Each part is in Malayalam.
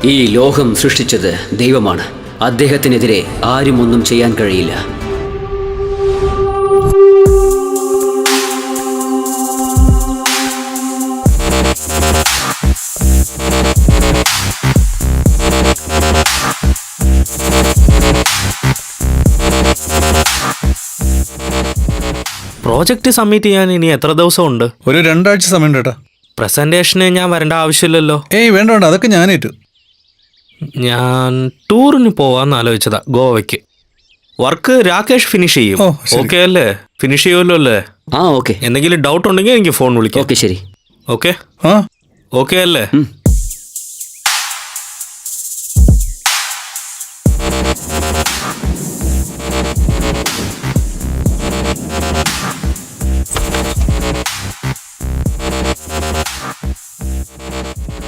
ഈ ലോകം സൃഷ്ടിച്ചത് ദൈവമാണ്. അദ്ദേഹത്തിനെതിരെ ആരും ഒന്നും ചെയ്യാൻ കഴിയില്ല. പ്രോജക്റ്റ് സബ്മിറ്റ് ചെയ്യാൻ ഇനി എത്ര ദിവസമുണ്ട്? ഒരു 2 ആഴ്ച സമയം കേട്ടാ. പ്രസന്റേഷന് ഞാൻ വരേണ്ട ആവശ്യമില്ലല്ലോ? ഏയ് വേണ്ട വേണ്ട, അതൊക്കെ ഞാനേറ്റു. ഞാൻ ടൂറിന് പോവാന്ന് ആലോചിച്ചതാ, ഗോവയ്ക്ക്. വർക്ക് രാകേഷ് ഫിനിഷ് ചെയ്യും. ഓക്കെ അല്ലേ? ഫിനിഷ് ചെയ്യുമല്ലോ അല്ലേ? ആ ഓക്കെ. എന്തെങ്കിലും ഡൗട്ട് ഉണ്ടെങ്കിൽ എനിക്ക് ഫോൺ വിളിക്കാം. ഓക്കെ ശരി. ഓക്കെ ഓക്കെ അല്ലേ?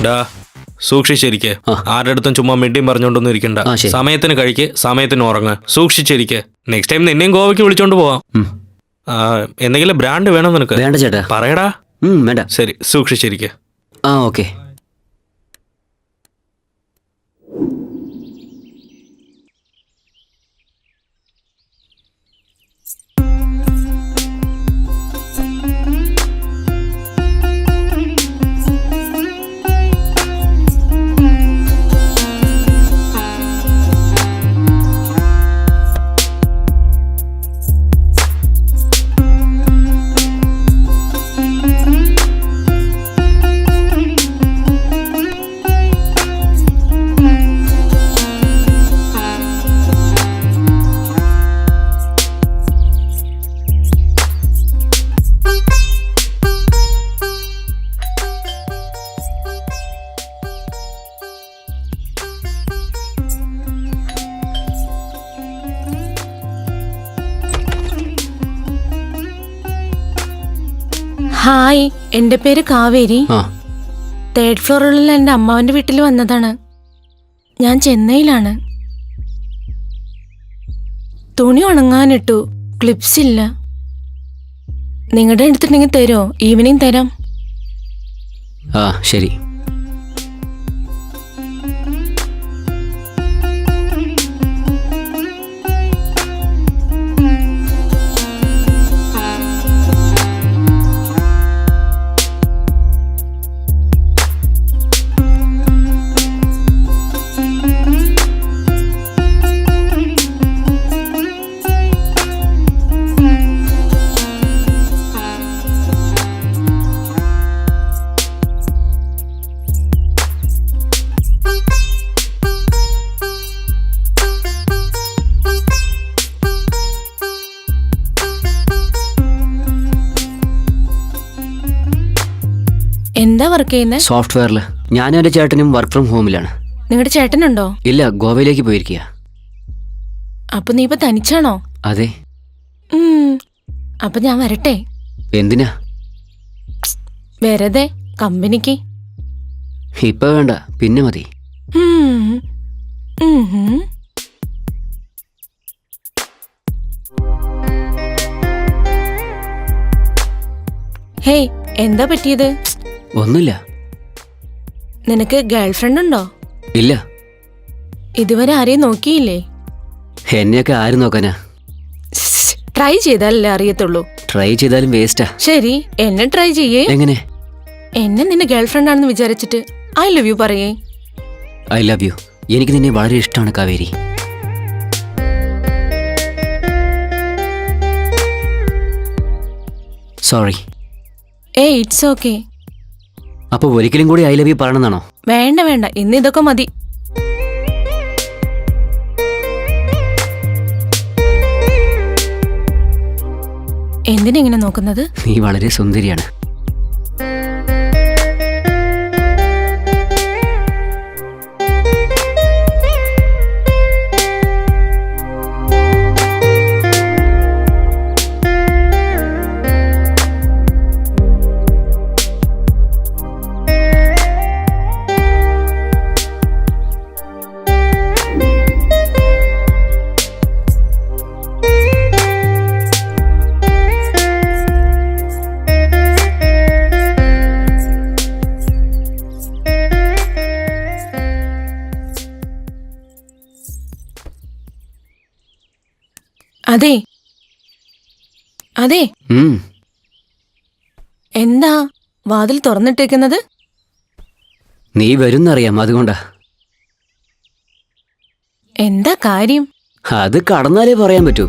ഡാ സൂക്ഷിച്ചിരിക്കെ. ആരുടെ അടുത്തും ചുമ്മാ മിണ്ടിയും പറഞ്ഞോണ്ടൊന്നും ഇരിക്കണ്ട. സമയത്തിന് കഴിക്ക്, സമയത്തിന് ഉറങ്ങ്, സൂക്ഷിച്ചിരിക്കെ. നെക്സ്റ്റ് ടൈം നിന്നെയും ഗോവയ്ക്ക് വിളിച്ചോണ്ട് പോവാം. എന്തെങ്കിലും ബ്രാൻഡ് വേണം നിനക്ക്? വേണ്ട ചേട്ടാ. പറയടാ. വേണ്ട. ശരി, സൂക്ഷിച്ചിരിക്കെ. ഓക്കെ. ഹായ്, എൻ്റെ പേര് കാവേരി. 3rd ഫ്ലോറിലുള്ള എൻ്റെ അമ്മാവൻ്റെ വീട്ടിൽ വന്നതാണ്. ഞാൻ ചെന്നൈയിലാണ്. തുണി ഉണങ്ങാനിട്ടു, ക്ലിപ്സ് ഇല്ല. നിങ്ങളുടെ അടുത്തുണ്ടെങ്കിൽ തരുമോ? ഈവനിങ് തരാം. ശരി. എന്താ വർക്ക് ചെയ്യുന്നത്? സോഫ്റ്റ്വെയറിൽ. ഞാനും എൻ്റെ ചേട്ടനും വർക്ക് ഫ്രം ഹോമിലാണ്. നിങ്ങളുടെ ചേട്ടനുണ്ടോ? ഇല്ല, ഗോവയിലേക്ക് പോയിരിക്കുക. അപ്പൊ നീ ഇപ്പൊ തനിച്ചാണോ? അതെ. അപ്പൊ ഞാൻ വരട്ടെ? എന്തിനാ? വെറുതെ, കമ്പനിക്ക്. ഇപ്പൊ വേണ്ട, പിന്നെ മതി. ഹേയ്, എന്താ പറ്റിയത്? ഒന്നുമില്ല. നിനക്ക് ഗേൾഫ്രണ്ട് ഉണ്ടോ? ഇല്ല. ഇതുവരെ ആരെയും നോക്കിയില്ലേ? എന്നെയൊക്കെ ആര് നോക്കാനാ? ട്രൈ ചെയ്താലല്ലേ അറിയത്തുള്ളൂ. ട്രൈ ചെയ്താലും വേസ്റ്റാ. ശരി, എന്നെ ട്രൈ ചെയ്യേ. എങ്ങനെ? എന്നെ നിന്റെ ഗേൾഫ്രണ്ട് ആണെന്ന് വിചാരിച്ചിട്ട് ഐ ലവ് യു പറയേ. I love U. എനിക്ക് നിന്നെ വളരെ ഇഷ്ടമാണ് കാവേരി. സോറി. It's okay. അപ്പൊ ഒരിക്കലും കൂടി ഐ ലവ് യു പറയണമെന്നാണോ? വേണ്ട വേണ്ട, ഇന്ന് ഇതൊക്കെ മതി. എന്തിനെങ്ങനെ നോക്കുന്നത്? നീ വളരെ സുന്ദരിയാണ്. അതെ അതെ, എന്താ വാതിൽ തുറന്നിട്ടേക്കുന്നത്? നീ വരുന്നറിയാം, അതുകൊണ്ടാ. എന്താ കാര്യം? അത് കടന്നാലേ പറയാൻ പറ്റൂ.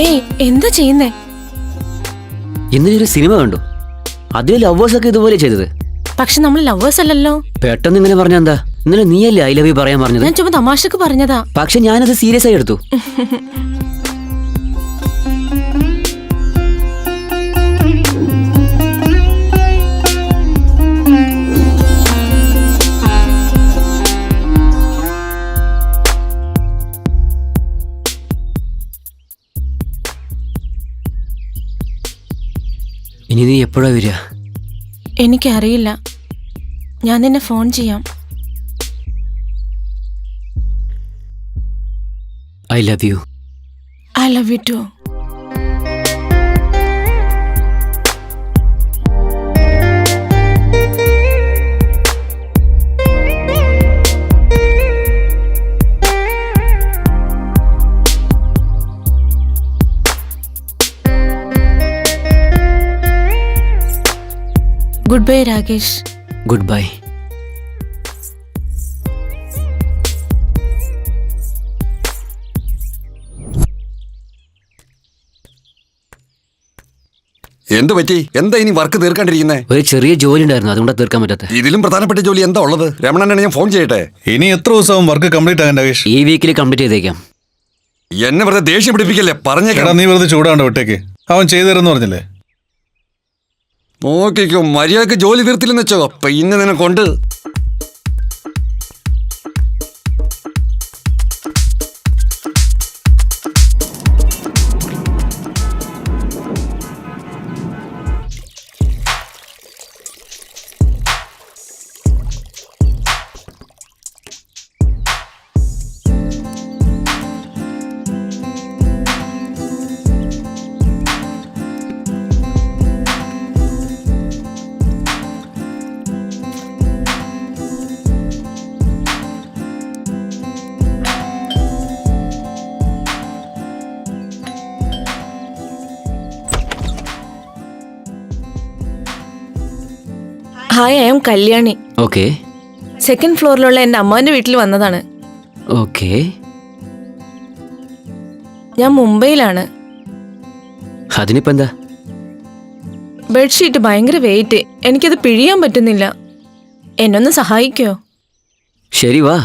ഏയ്, എന്താ ചെയ്യുന്നേ? ഇന്നലെ ഒരു സിനിമ കണ്ടു. അതിൽ ലവേഴ്സ് ഒക്കെ ഇതുപോലെ ചെയ്തത്. പക്ഷെ നമ്മൾ ലവേഴ്സ് അല്ലല്ലോ. പെട്ടെന്ന് ഇങ്ങനെ പറഞ്ഞ എന്താ? ഇന്നലെ നീയല്ലേ ഐ ലവ് യു പറയാൻ പറഞ്ഞത്? ഞാൻ ചുമ്മാ തമാശക്ക് പറഞ്ഞതാ. പക്ഷെ ഞാനത് സീരിയസ് ആയി എടുത്തു. ഇനി നീ എപ്പോഴാ വരിക? എനിക്കറിയില്ല, ഞാൻ നിന്നെ ഫോൺ ചെയ്യാം. I love you. I love you too. Goodbye Rakesh. Goodbye. എന്ത് പറ്റി? എന്താ ഇനി വർക്ക് തീർക്കാണ്ടിരിക്കുന്നേ? ഒരു ചെറിയ ജോലി ഉണ്ടായിരുന്നു, അതുകൊണ്ട് തീർക്കാൻ പറ്റാത്ത. ഇതിലും പ്രധാനപ്പെട്ട ജോലി എന്താ ഉള്ളത്? രമണനെ ഞാൻ ഫോൺ ചെയ്യട്ടെ? ഇനി എത്ര ദിവസവും വർക്ക് കംപ്ലീറ്റ് ആകാൻ രാകേഷ്? ഈ വീക്കിൽ കംപ്ലീറ്റ് ചെയ്തേക്കാം. എന്നെ വെറുതെ ദേഷ്യം പിടിപ്പിക്കല്ലേ, പറഞ്ഞേക്കാം. നീ വെറുതെ ചൂടാണ്ട് വിട്ടേക്ക്, അവൻ ചെയ്തു തരുമെന്ന് പറഞ്ഞില്ലേ? നോക്കിക്കോ, മര്യാദക്ക് ജോലി തീർത്തില്ലെന്ന് വെച്ചോ, അപ്പൊ ഇന്ന് നിന്നെ കൊണ്ട്. Hi, I am Kalyani. Okay. Second ഫ്ലോറിലുള്ള എൻ്റെ അമ്മാവൻ്റെ വീട്ടിൽ വന്നതാണ്. ഓക്കെ. ഞാൻ മുംബൈയിലാണ്. അതിനിപ്പോ എന്താ? ബെഡ്ഷീറ്റ് ഭയങ്കര വെയിറ്റ്, എനിക്കത് പിഴിയാൻ പറ്റുന്നില്ല. എന്നൊന്ന് സഹായിക്കോ? ശരി, വാ.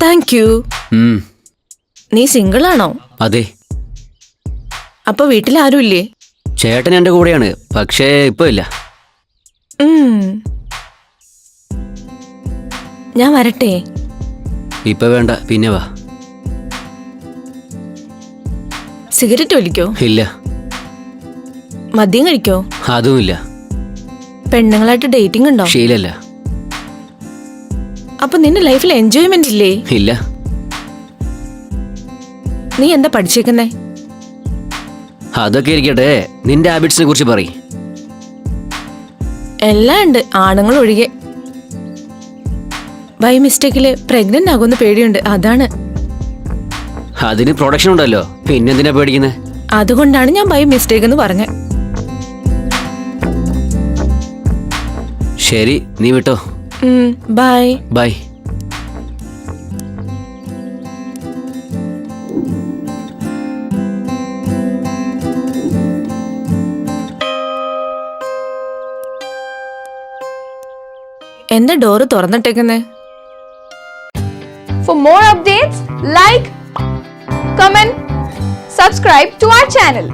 Thank you. നീ സിംഗിൾ ആണോ? അതെ. അപ്പൊ വീട്ടിൽ ആരും ഇല്ലേ? ചേട്ടൻ എന്റെ കൂടെയാണ്, പക്ഷേ ഇപ്പൊ ഇല്ല. ഞാൻ വരട്ടെ? ഇപ്പൊ വേണ്ട, പിന്നെ വാ. സിഗരറ്റ് വലിക്കോ? ഇല്ല. മദ്യം കഴിക്കോ? അതുമില്ല. പെണ്ണുങ്ങളായിട്ട് ഡേറ്റിംഗ് ഉണ്ടോ? ശീലല്ല. അപ്പൊ നിന്റെ ലൈഫിൽ എൻജോയ്മെന്റ് ഇല്ലേ? ഇല്ല. നീ എന്താ പഠിച്ചേക്കുന്നേ? അതൊക്കെ ഇരിക്കട്ടെ, നിന്റെ ഹാബിറ്റ്സിനെ കുറിച്ച് പറയ്. എല്ലാം ഉണ്ട്, ആണുങ്ങൾ ഒഴികെ. ബൈ മിസ്റ്റേക്കില് പ്രഗ്നന്റ് ആകുമെന്ന് പേടിയുണ്ട്, അതാണ്. അതിന് പ്രൊഡക്ഷൻ ഉണ്ടല്ലോ, പിന്നെന്തിനാ പേടിക്കുന്നത്? അതുകൊണ്ടാണ് ഞാൻ ബൈ മിസ്റ്റേക്ക് എന്ന് പറഞ്ഞത്. ശരി, നീ വിട്ടോ. ബൈ. ബൈ. എന്താ door തുറന്നിട്ടേക്കുന്നേ? For more updates, like, comment, subscribe to our channel.